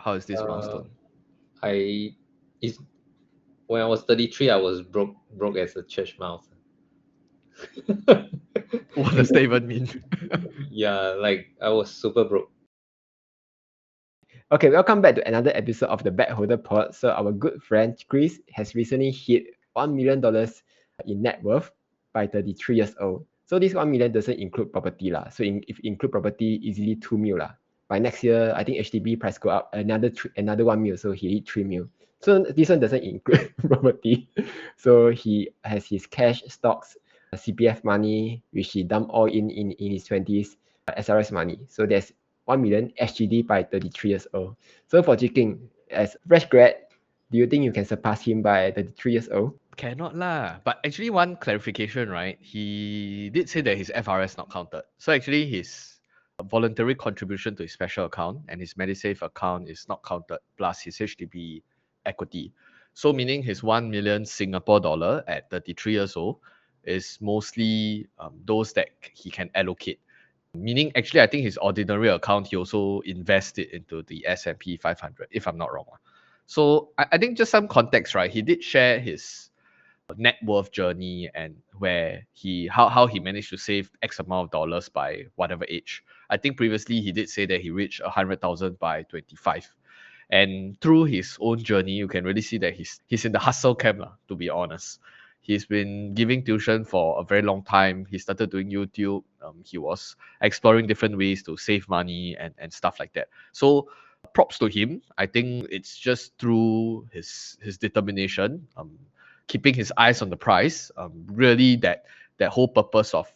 How is this Uh, milestone? I is when I was 33, I was broke as a church mouse. What does that even mean? Yeah, like I was super broke. Okay, welcome back to another episode of the Bag Holder Pod. So our good friend Chris has recently hit $1 million in net worth by 33 years old. So this 1 million doesn't include property lah. So if include property, easily 2 mil lah. By next year, I think HDB price go up another 1 mil, so he hit 3 mil. So this one doesn't include property. So he has his cash, stocks, CPF money, which he dumped all in his 20s, SRS money. So there's 1 million SGD by 33 years old. So for Chi Keng, as fresh grad, do you think you can surpass him by 33 years old? Cannot lah. But actually, one clarification, right? He did say that his FRS not counted. So actually, his voluntary contribution to his special account and his MediSave account is not counted, plus his HDB equity. So meaning his 1 million Singapore dollar at 33 years old is mostly those that he can allocate. Meaning, actually, I think his ordinary account, he also invests it into the S&P 500, if I'm not wrong. So I think just some context, right? He did share his net worth journey and where how he managed to save X amount of dollars by whatever age. I think previously he did say that he reached 100,000 by 25. And through his own journey, you can really see that he's in the hustle camp, to be honest. He's been giving tuition for a very long time. He started doing YouTube. He was exploring different ways to save money and stuff like that. So props to him. I think it's just through his determination, keeping his eyes on the prize, really that whole purpose of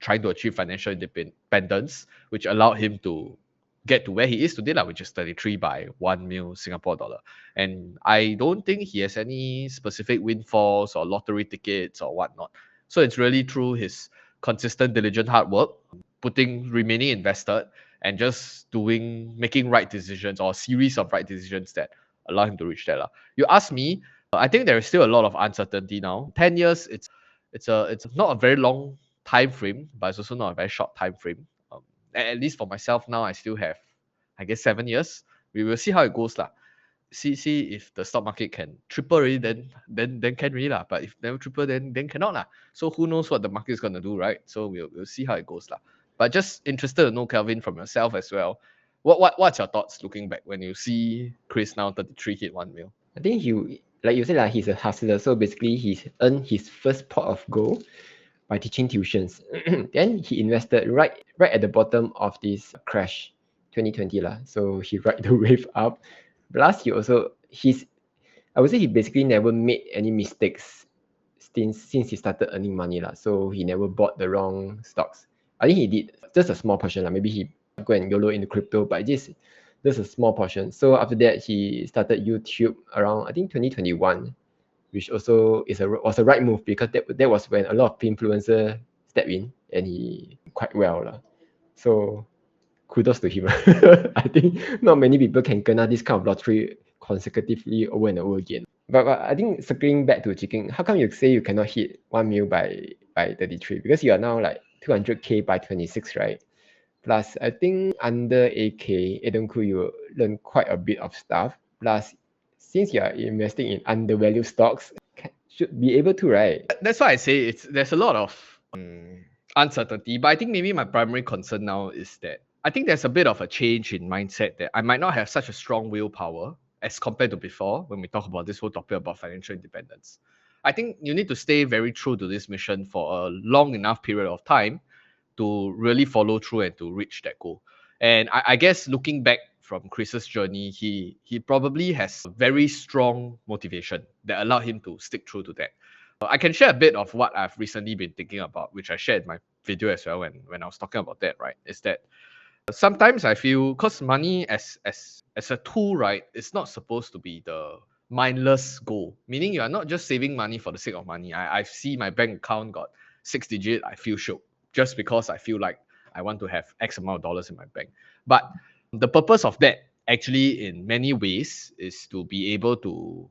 trying to achieve financial independence, which allowed him to get to where he is today, which is 33 by 1 mil Singapore dollar. And I don't think he has any specific windfalls or lottery tickets or whatnot. So it's really through his consistent, diligent hard work, remaining invested, and just making right decisions or a series of right decisions that allow him to reach that. You ask me, I think there is still a lot of uncertainty now. 10 years, it's not a very long time frame, but it's also not a very short time frame. At least for myself now, I still have, I guess, 7 years. We will see how it goes lah. See if the stock market can triple already, then can really lah. But if never triple, then cannot lah. So who knows what the market is gonna do, right? So we'll see how it goes lah. But just interested to know, Kelvin, from yourself as well. What's your thoughts looking back when you see Chris now 33 hit 1 mil? I think like you said, he's a hustler. So basically, he's earned his first pot of gold by teaching tuitions. Then he invested right at the bottom of this crash, 2020 lah. So he ride the wave up. Plus, I would say he basically never made any mistakes since he started earning money lah. So he never bought the wrong stocks. I think he did just a small portion lah. Maybe he go and YOLO into crypto, but just a small portion. So after that, he started YouTube around, I think, 2021, which also was a right move, because that was when a lot of influencers stepped in and he quite well lah. So kudos to him. I think not many people can kena this kind of lottery consecutively over and over again. But I think circling back to Chi Keng, how come you say you cannot hit 1 mil by 33? Because you are now like 200k by 26, right? Plus, I think under AK, Edenku, you learn quite a bit of stuff. Plus, since you are investing in undervalued stocks, should be able to, right? That's why I say there's a lot of uncertainty. But I think maybe my primary concern now is that I think there's a bit of a change in mindset that I might not have such a strong willpower as compared to before when we talk about this whole topic about financial independence. I think you need to stay very true to this mission for a long enough period of time to really follow through and to reach that goal. And I guess looking back from Chris's journey, he probably has very strong motivation that allowed him to stick true to that. I can share a bit of what I've recently been thinking about, which I shared in my video as well when I was talking about that, right? Is that sometimes I feel because money as a tool, right, it's not supposed to be the mindless goal. Meaning you are not just saving money for the sake of money. I see my bank account got 6 digit, I feel shook just because I feel like I want to have X amount of dollars in my bank. But the purpose of that actually in many ways is to be able to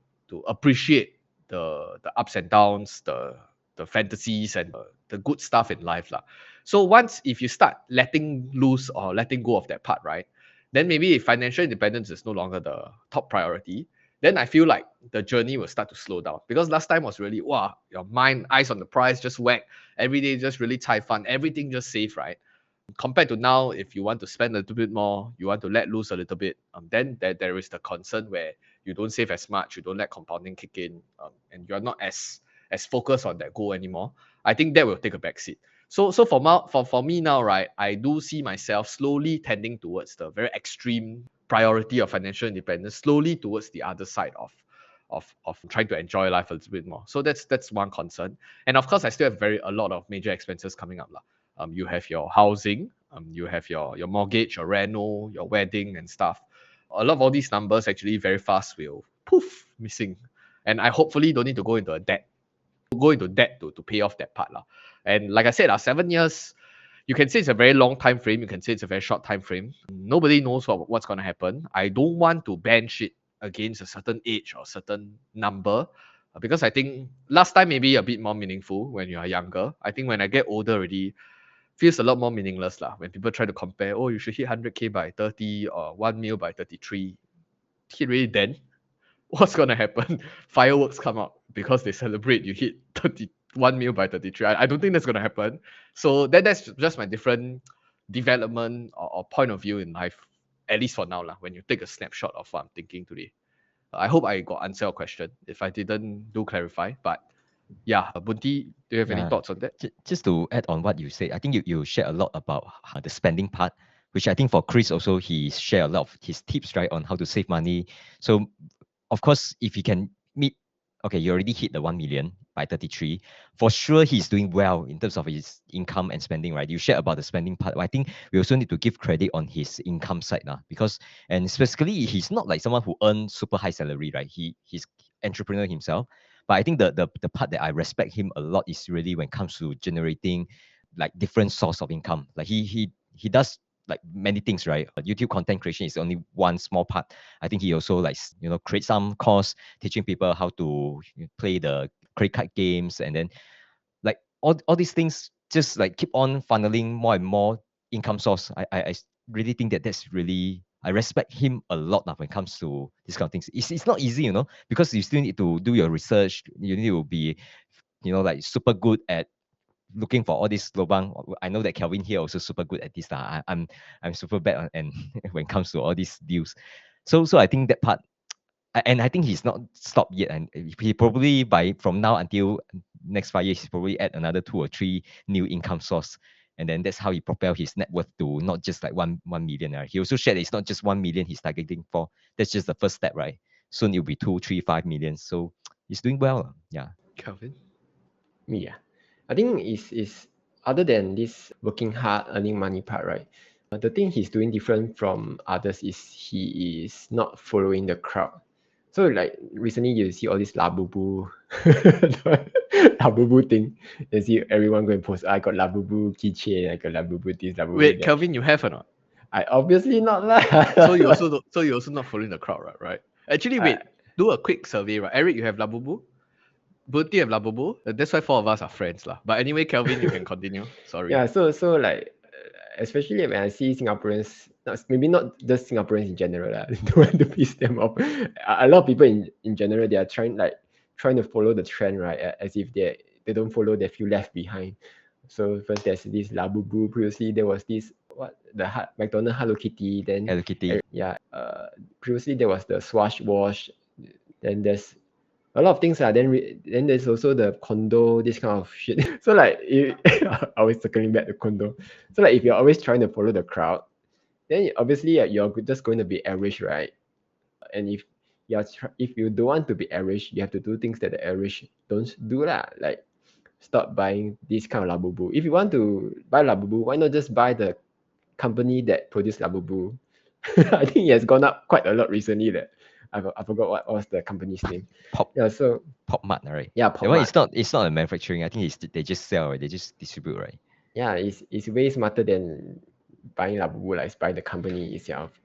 appreciate the ups and downs, the fantasies and the good stuff in life lah. So once if you start letting loose or letting go of that part, right, then maybe if financial independence is no longer the top priority, then I feel like the journey will start to slow down. Because last time was really, wow, your mind, eyes on the prize, just whack. Every day just really tie fun, everything just safe, right? Compared to now, if you want to spend a little bit more, you want to let loose a little bit, then there is the concern where you don't save as much, you don't let compounding kick in, and you're not as focused on that goal anymore. I think that will take a backseat. So for me now, right, I do see myself slowly tending towards the very extreme priority of financial independence, slowly towards the other side of trying to enjoy life a little bit more. So that's one concern. And of course, I still have a lot of major expenses coming up. You have your housing, you have your mortgage, your reno, your wedding and stuff. A lot of all these numbers actually very fast will poof missing. And I hopefully don't need to go into debt to pay off that part. And like I said, 7 years, you can say it's a very long time frame, you can say it's a very short time frame. Nobody knows what's going to happen. I don't want to bench it against a certain age or certain number, because I think last time maybe a bit more meaningful when you are younger. I think when I get older already, feels a lot more meaningless lah. When people try to compare, oh, you should hit 100K by 30 or 1 mil by 33. Hit really then? What's gonna happen? Fireworks come out because they celebrate you hit 31 mil by 33. I don't think that's gonna happen. So that's just my different development or point of view in life, at least for now lah. When you take a snapshot of what I'm thinking today. I hope I got answer your question. If I didn't, do clarify. But yeah, Bunti, do you have any thoughts on that? Just to add on what you said, I think you share a lot about the spending part, which I think for Chris also, he share a lot of his tips, right, on how to save money. So of course, if you can meet, okay, you already hit the 1 million by 33. For sure, he's doing well in terms of his income and spending, right? You share about the spending part. I think we also need to give credit on his income side now, because, and specifically, he's not like someone who earns super high salary, right? He's entrepreneur himself. But I think the part that I respect him a lot is really when it comes to generating like different source of income. Like he does like many things, right? YouTube content creation is only one small part. I think he also like, create some course teaching people how to play the credit card games, and then like all these things just like keep on funneling more and more income source. I really think that's really, I respect him a lot now when it comes to these kind of things. It's not easy, because you still need to do your research. You need to be, like super good at looking for all this lobang. I know that Kelvin here also super good at this. I'm super bad on, and when it comes to all these deals. So I think that part, and I think he's not stopped yet. And he probably from now until next 5 years, he's probably add another 2 or 3 new income source. And then that's how he propel his net worth to not just like 1 million. Right? He also shared that it's not just 1 million he's targeting for. That's just the first step, right? Soon it'll be 2, 3, 5 million. So he's doing well. Yeah. Kelvin? Yeah, I think is other than this working hard, earning money part, right? The thing he's doing different from others is he is not following the crowd. So like recently you see all this Labubu, Labubu thing. You see everyone going post, I got Labubu keychain, I got Labubu this, Labubu Wait, that. Kelvin, you have or not? I obviously not lah. So you also not following the crowd, right? Actually, wait, do a quick survey, right? Eric, you have Labubu? Bunti have Labubu? That's why 4 of us are friends lah. But anyway, Kelvin, you can continue. Sorry. Yeah, so like especially when I see Singaporeans, maybe not just Singaporeans in general, I don't want to piss them off. A lot of people in general, they are trying to follow the trend, right? As if they don't follow, they feel left behind. So first there's this Labubu. Previously there was this McDonald Hello Kitty. Then Hello Kitty. previously there was the Swash Wash. Then there's a lot of things. Then there's also the condo, this kind of shit. So like, always circling back to condo. So like, if you're always trying to follow the crowd, then obviously you're just going to be average, right? And if you don't want to be average, you have to do things that the average don't do lah. Like stop buying this kind of Labubu. If you want to buy Labubu, why not just buy the company that produced Labubu? I think it has gone up quite a lot recently. That I forgot what was the company's name. Pop Mart, right? Yeah, Pop Mart. It's not a manufacturing. I think they just sell, right? They just distribute, right? Yeah, it's way smarter than buying Labubu, like buying the company itself.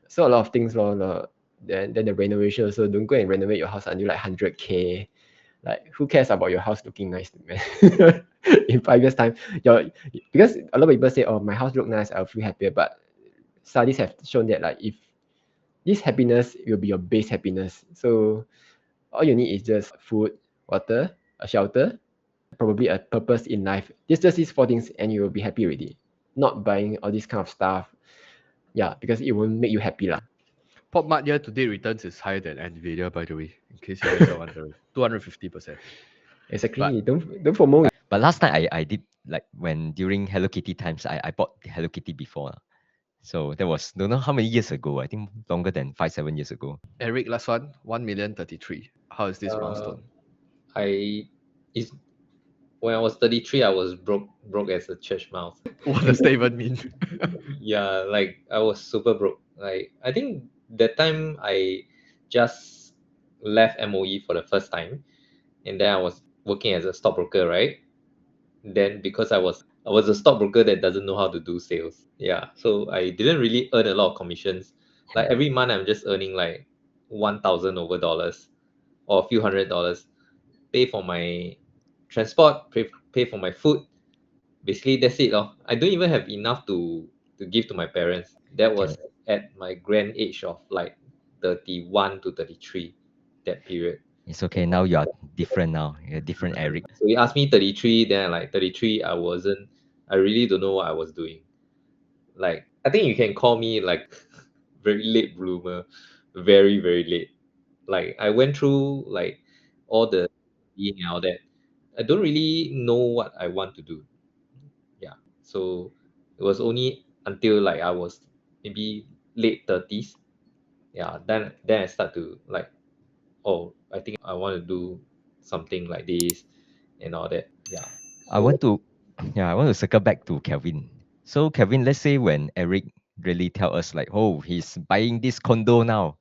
So a lot of things, then the renovation also, don't go and renovate your house until like 100K. Like, who cares about your house looking nice, man? In 5 years time, because a lot of people say, oh, my house look nice, I'll feel happier. But studies have shown that like if this happiness will be your base happiness. So all you need is just food, water, a shelter, probably a purpose in life. Just these 4 things and you will be happy already. Not buying all this kind of stuff. Yeah, because it won't make you happy lah. PopMart year-to-date returns is higher than Nvidia, by the way, in case you guys are wondering. 250%. Exactly. Don't FOMO. But last time I did like when during Hello Kitty times, I bought Hello Kitty before. So that was don't know how many years ago. I think longer than 5-7 years ago. Eric, last one, 1,033,000. How is this Uh, milestone? I is when I was 33, I was broke as a church mouse. What does that even mean? Yeah, like I was super broke. Like I think that time I just left MOE for the first time, and then I was working as a stockbroker, right? Then because I was a stockbroker that doesn't know how to do sales. Yeah, so I didn't really earn a lot of commissions. Like every month I'm just earning like 1,000 over dollars or a few $100, pay for my transport, pay for my food. Basically that's it. I don't even have enough to give to my parents. That was at my grand age of like 31 to 33, that period. It's okay. Now you are different now. You're different Eric. So he asked me 33, then like 33, I really don't know what I was doing. Like, I think you can call me like very late bloomer, very, very late. Like, I went through like all the being and all that. I don't really know what I want to do. Yeah. So it was only until like I was maybe late 30s. Yeah. Then I start to like, oh, I think I want to do something like this and all that. Yeah. I want to, yeah, I want to circle back to Kelvin. So Kelvin, let's say when Eric really tell us like, oh, he's buying this condo now,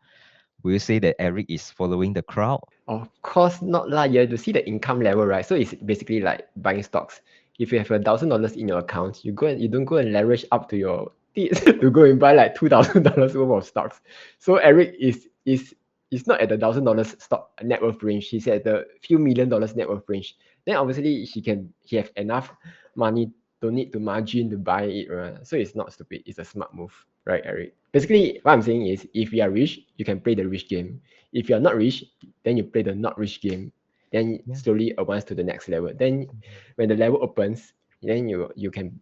will you say that Eric is following the crowd? Of course not lah. You have to see the income level, right? So it's basically like buying stocks. If you have $1,000 in your account, you don't go and leverage up to your tits to go and buy like $2,000 worth of stocks. So Eric is not at the $1,000 stock net worth range. He's at the few $1,000,000 net worth range. Then obviously he have enough money, don't need to margin to buy it, right? So it's not stupid. It's a smart move, right, Eric? Basically, what I'm saying is, if you are rich, you can play the rich game. If you are not rich, then you play the not rich game. Then slowly advance to the next level. Then when the level opens, then you can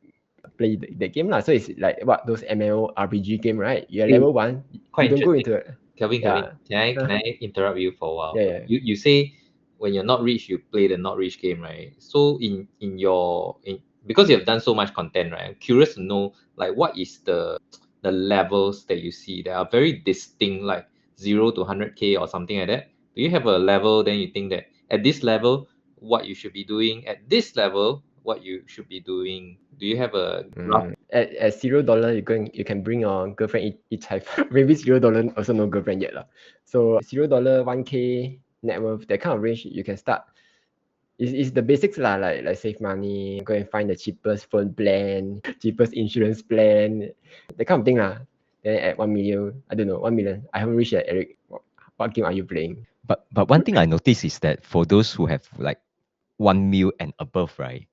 play the game lah. So it's like what those MMO RPG game, right? You're level 1, Quite you don't go interesting. into Kelvin, can I interrupt you for a while? Yeah. You say when you're not rich, you play the not rich game, right? So because you have done so much content, right? I'm curious to know like what is the levels that you see that are very distinct, like 0 to 100K or something like that. Do you have a level? Then you think that at this level, what you should be doing? At this level, what you should be doing? Do you have a rough? At $0, you can bring your girlfriend each have maybe $0 also no girlfriend yet lah. So $0, 1K net worth, that kind of range you can start. It's the basics lah, like save money, go and find the cheapest phone plan, cheapest insurance plan, that kind of thing lah. Then at 1 million, I don't know, 1 million. I haven't reached yet, Eric. What game are you playing? But one thing I noticed is that for those who have like 1 mil and above, right,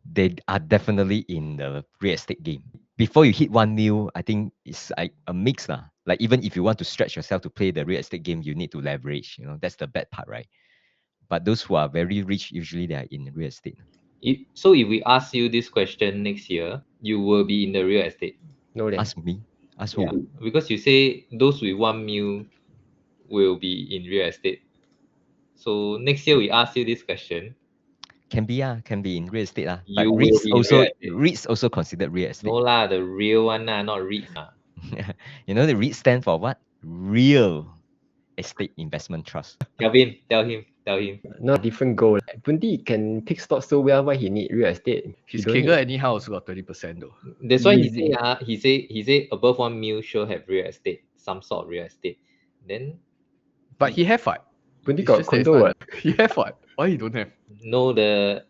they are definitely in the real estate game. Before you hit 1 mil, I think it's like a mix lah. Like even if you want to stretch yourself to play the real estate game, you need to leverage. That's the bad part, right? But those who are very rich, usually they are in real estate. So if we ask you this question next year, you will be in the real estate. No leh. Ask me. Ask who? Yeah, because you say those with 1 mil will be in real estate. So next year we ask you this question. Can be in real estate lah. But You will be in real estate. REITs also considered real estate. No lah, the real one lah, not REIT lah. The REIT stand for what? Real Estate Investment Trust. Kelvin, tell him. No, different goal. Bundy can pick stocks so well, why he need real estate? His Kegel anyhow also got 30% though. That's why Easy. he say above 1 mil sure have real estate, some sort of real estate. Then But he have what? Bundy It's got just that it's condo not- what? He have what? Why he don't have? know the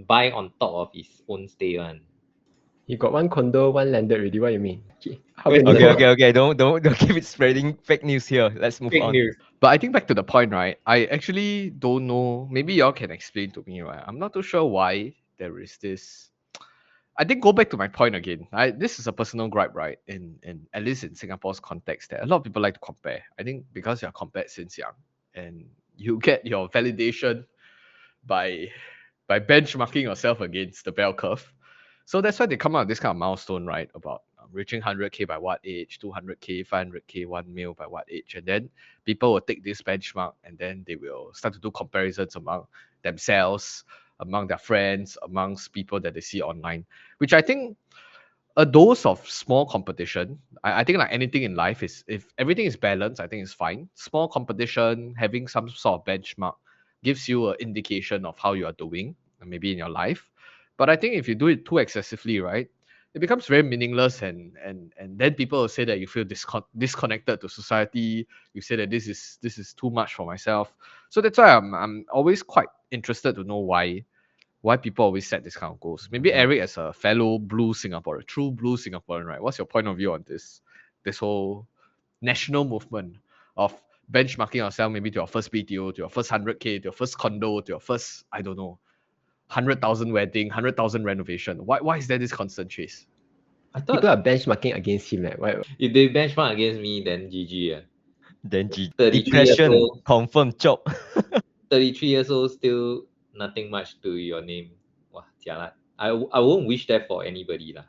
buy on top of his own stay one. He got 1 condo, 1 landed already, what you mean? How Wait, many Okay. Don't keep it spreading fake news here. Let's move Fake on. news. But I think back to the point, right? I actually don't know. Maybe y'all can explain to me, right? I'm not too sure why there is this I think go back to my point again. This is a personal gripe, right? In at least in Singapore's context, that a lot of people like to compare. I think because you're compared since young, and you get your validation by benchmarking yourself against the bell curve. So that's why they come out with this kind of milestone, right? About reaching 100K by what age, 200K, 500K, 1 mil by what age. And then people will take this benchmark and then they will start to do comparisons among themselves, among their friends, amongst people that they see online, which I think a dose of small competition. I think like anything in life is, if everything is balanced, I think it's fine. Small competition, having some sort of benchmark gives you an indication of how you are doing, maybe in your life. But I think if you do it too excessively, right, it becomes very meaningless, and then people will say that you feel disconnected to society. You say that this is too much for myself. So that's why I'm always quite interested to know why people always set this kind of goals. Maybe Eric, as a fellow blue Singaporean, true blue Singaporean, right? What's your point of view on this whole national movement of benchmarking yourself maybe to your first BTO, to your first 100K, to your first condo, to your first, I don't know, 100,000 wedding, 100,000 renovation? Why is there this constant chase? I People thought are benchmarking against him. Like, why? if they benchmark against me, then GG. Then 33 years depression, old, confirm job. 33 years old, still nothing much to your name. Wah, jialat. I won't wish that for anybody lah.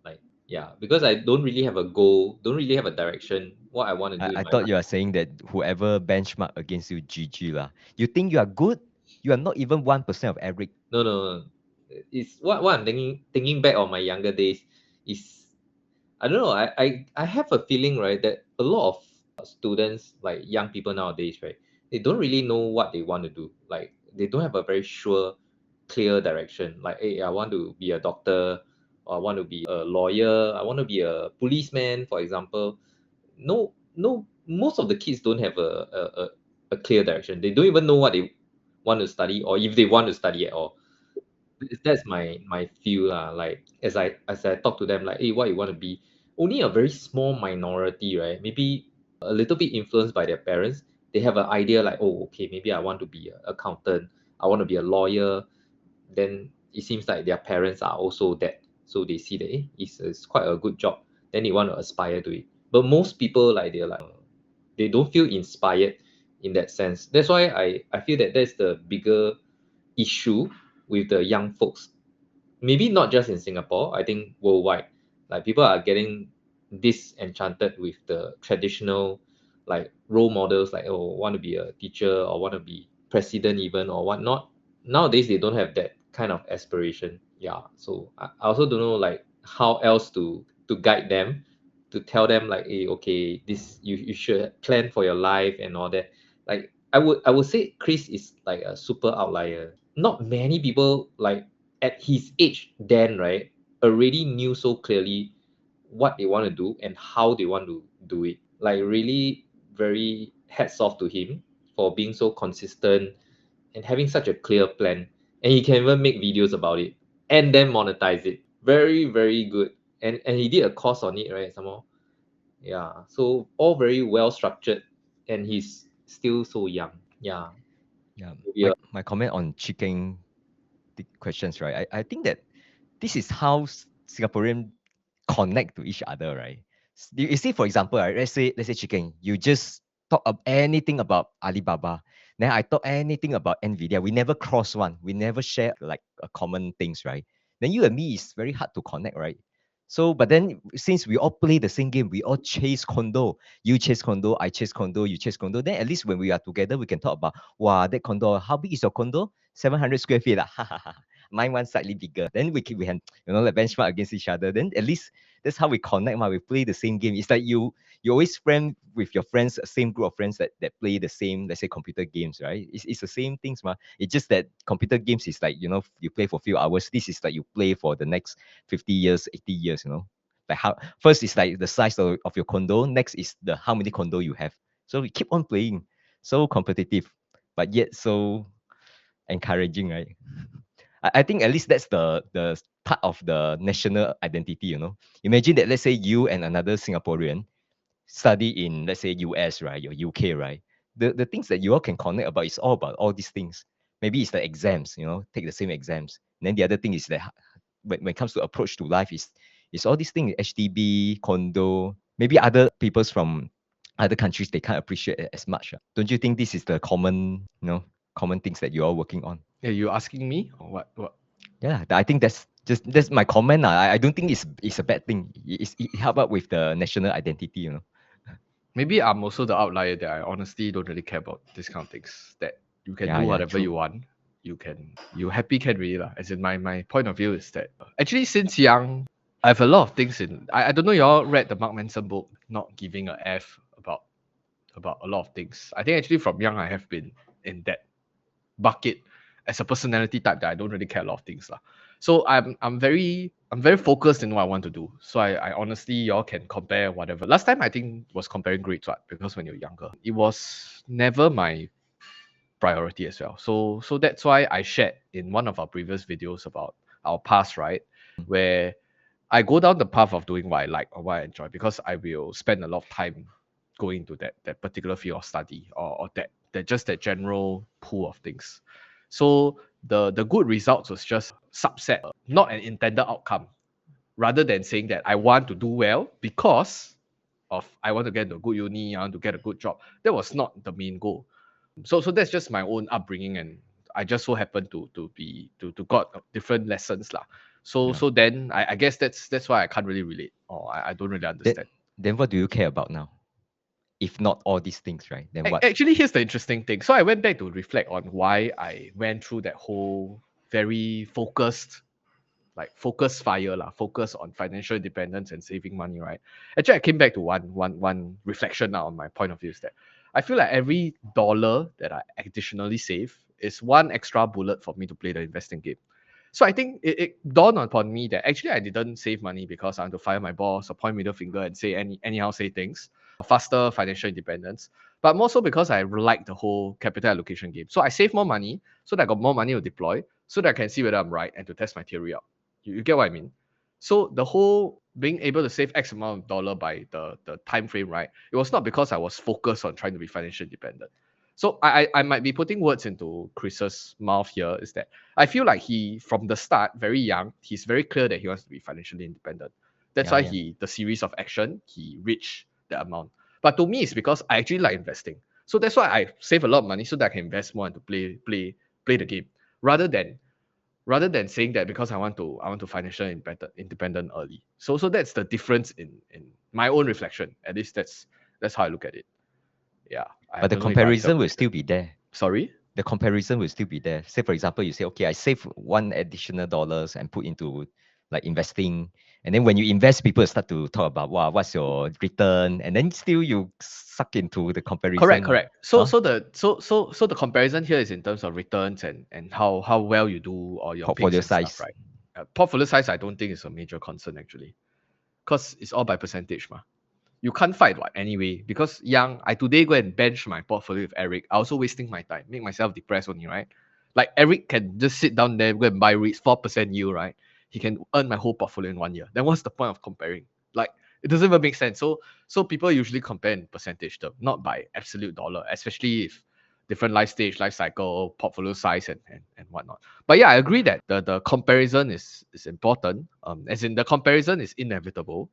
Like, yeah, because I don't really have a goal, don't really have a direction, what I want to do in I my thought you life. are saying that whoever benchmark against you, GG lah. You think you are good? You are not even 1% of average. No, no, no. It's what I'm thinking back on my younger days is, I don't know. I have a feeling, right, that a lot of students, like young people nowadays, right, they don't really know what they want to do. Like they don't have a very sure, clear direction. Like, hey, I want to be a doctor, or I want to be a lawyer, I want to be a policeman, for example. No, no. Most of the kids don't have a clear direction. They don't even know what they want to study, or if they want to study at all. That's my feel lah. Like as I talk to them, like, hey, what you want to be? Only a very small minority, right? Maybe a little bit influenced by their parents. They have an idea like, oh, okay, maybe I want to be an accountant. I want to be a lawyer. Then it seems like their parents are also that, so they see that, it's quite a good job. Then they want to aspire to it. But most people, like, they're like, they don't feel inspired in that sense. That's why I feel that that's the bigger issue with the young folks. Maybe not just in Singapore, I think worldwide. Like people are getting disenchanted with the traditional, like, role models, like, oh, want to be a teacher or want to be president even or whatnot. Nowadays they don't have that kind of aspiration. Yeah. So I also don't know, like, how else to guide them, to tell them like, hey, okay, this, you should plan for your life and all that. Like I would say Chris is like a super outlier. Not many people, like, at his age then, right, already knew so clearly what they want to do and how they want to do it. Like, really, very hats off to him for being so consistent and having such a clear plan. And he can even make videos about it and then monetize it. Very, very good. And he did a course on it, right? Somehow. Yeah. So all very well structured, and he's still so young. Yeah. Yeah, Yeah. my comment on Chi Keng questions, right? I think that this is how Singaporean connect to each other, right? You see, for example, right, let's say Chi Keng, you just talk anything about Alibaba. Then I talk anything about Nvidia. We never cross one. We never share like a common things, right? Then you and me is very hard to connect, right? So, but then since we all play the same game, we all chase condo. You chase condo, I chase condo, you chase condo. Then at least when we are together, we can talk about, wow, that condo, how big is your condo? 700 square feet. Ah. Mine one slightly bigger. Then we can, like benchmark against each other. Then at least that's how we connect. We play the same game. It's like you always friend with your friends, same group of friends that play the same, let's say, computer games, right? It's the same things, ma. It's just that computer games is like, you play for a few hours. This is like you play for the next 50 years, 80 years, Like how first is like the size of your condo, next is the how many condo you have. So we keep on playing. So competitive, but yet so encouraging, right? I think at least that's the part of the national identity. Imagine that, let's say you and another Singaporean study in, let's say, US, right, or UK, right? The things that you all can connect about is all about all these things. Maybe it's the exams, take the same exams. And then the other thing is that when it comes to approach to life is all these things, HDB, condo, maybe other peoples from other countries, they can't appreciate it as much. Don't you think this is the common, common things that you're working on? Yeah, you asking me or what? Yeah, I think that's my comment. I don't think it's a bad thing. It help out with the national identity. Maybe I'm also the outlier that I honestly don't really care about these kind of things. That you can do Yeah, whatever true. you want. You happy can really lah. As in my point of view is that actually since young, I have a lot of things in. I don't know y'all read the Mark Manson book, Not Giving a F about a lot of things. I think actually from young I have been in that bucket as a personality type that I don't really care a lot of things lah. So I'm very focused in what I want to do. So I honestly y'all can compare whatever. Last time I think was comparing grades what because when you're younger it was never my priority as well. So that's why I shared in one of our previous videos about our past, right, where I go down the path of doing what I like or what I enjoy because I will spend a lot of time going to that particular field of study or that just that general pool of things. So the good results was just subset, not an intended outcome, rather than saying that I want to do well because of I want to get into a good uni, I want to get a good job. That was not the main goal. So that's just my own upbringing, and I just so happen to got different lessons lah. So Yeah. so then I guess that's why I can't really relate or I don't really understand. Then what do you care about now? If not all these things, right? Then what? Actually, here's the interesting thing. So I went back to reflect on why I went through that whole very focus fire lah, focus on financial independence and saving money, right? Actually, I came back to one reflection now on my point of view is that I feel like every dollar that I additionally save is one extra bullet for me to play the investing game. So I think it dawned upon me that actually I didn't save money because I want to fire my boss or point middle finger and say anyhow say things, faster financial independence, but more so because I like the whole capital allocation game. So I save more money so that I got more money to deploy so that I can see whether I'm right and to test my theory out. You get what I mean? So the whole being able to save X amount of dollar by the time frame, right? It was not because I was focused on trying to be financially independent. So I might be putting words into Chris's mouth here is that I feel like he from the start, very young, he's very clear that he wants to be financially independent. That's why the series of action he reached the amount. But to me, it's because I actually like investing. So that's why I save a lot of money so that I can invest more and to play the game rather than saying that because I want to financially independent early. So that's the difference in my own reflection. At least that's how I look at it. Yeah. But the don't know if I answered comparison will your still question. be there. Sorry? The comparison will still be there. Say, for example, you say, okay, I save one additional dollars and put into like investing. And then when you invest, people start to talk about, wow, what's your return? And then still you suck into the comparison. Correct. So the comparison here is in terms of returns and how well you do or your Portfolio picks and stuff, size. right? Portfolio size, I don't think is a major concern actually, because it's all by percentage, ma. You can't fight what anyway because young. I today go and bench my portfolio with Eric. I also wasting my time, make myself depressed only, right? Like Eric can just sit down there, go and buy REITs 4% yield, right? He can earn my whole portfolio in 1 year. Then what's the point of comparing? Like it doesn't even make sense. So people usually compare in percentage term, not by absolute dollar, especially if different life stage, life cycle, portfolio size and whatnot. But yeah, I agree that the comparison is important. As in the comparison is inevitable.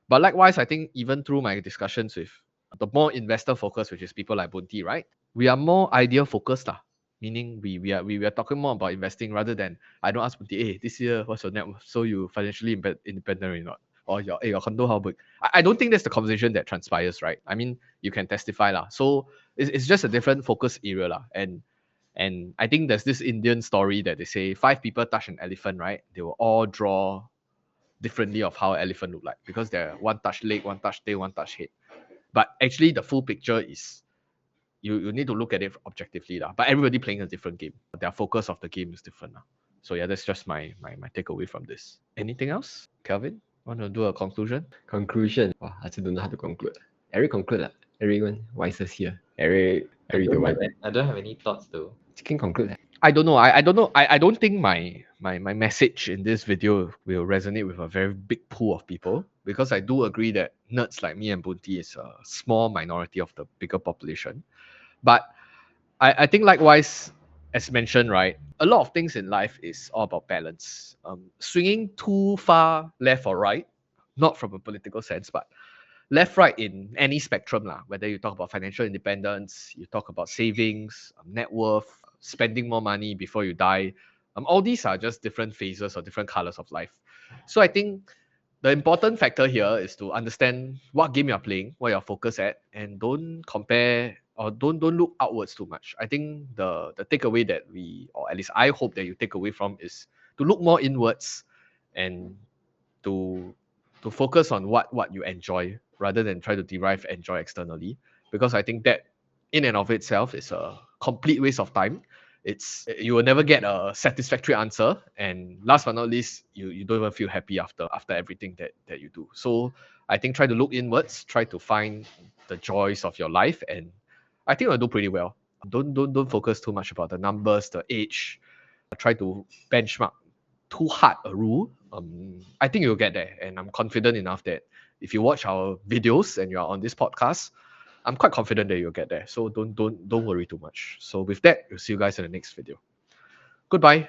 But likewise, I think even through my discussions with the more investor focused, which is people like Bunti, right? We are more idea focused, lah. Meaning we are talking more about investing rather than I don't ask Bunti, hey, this year what's your net worth? So you financially independent or not? Or your condo how big? I don't think that's the conversation that transpires, right? I mean, you can testify lah. So it's just a different focus area lah. And I think there's this Indian story that they say 5 people touch an elephant, right? They will all draw differently of how elephant look like because they're one touch leg, one touch tail, one touch head. But actually, the full picture is you need to look at it objectively lah. But everybody playing a different game. Their focus of the game is different lah. So yeah, that's just my takeaway from this. Anything else, Kelvin? Want to do a conclusion? Conclusion. Wow, I still don't know how to conclude. Eric conclude lah. Everyone wisest here. Eric the one. I don't have any thoughts though. Chi Keng conclude lah. I don't know. I don't know. I don't think my message in this video will resonate with a very big pool of people because I do agree that nerds like me and Bunti is a small minority of the bigger population. But I think likewise, as mentioned, right, a lot of things in life is all about balance. Swinging too far left or right, not from a political sense, but left, right in any spectrum, lah. Whether you talk about financial independence, you talk about savings, net worth, spending more money before you die. All these are just different phases or different colors of life. So I think the important factor here is to understand what game you're playing, what you're focused at, and don't compare or don't look outwards too much. I think the takeaway that we, or at least I hope that you take away from, is to look more inwards and to focus on what you enjoy rather than try to derive enjoy externally, because I think that in and of itself is a complete waste of time. You will never get a satisfactory answer, and last but not least, you don't even feel happy after everything that you do. So I think try to look inwards, try to find the joys of your life, and I think you'll do pretty well. Don't focus too much about the numbers, the age. Try to benchmark too hard a rule. I think you'll get there, and I'm confident enough that if you watch our videos and you are on this podcast, I'm quite confident that you'll get there. So don't worry too much. So with that, we'll see you guys in the next video. Goodbye.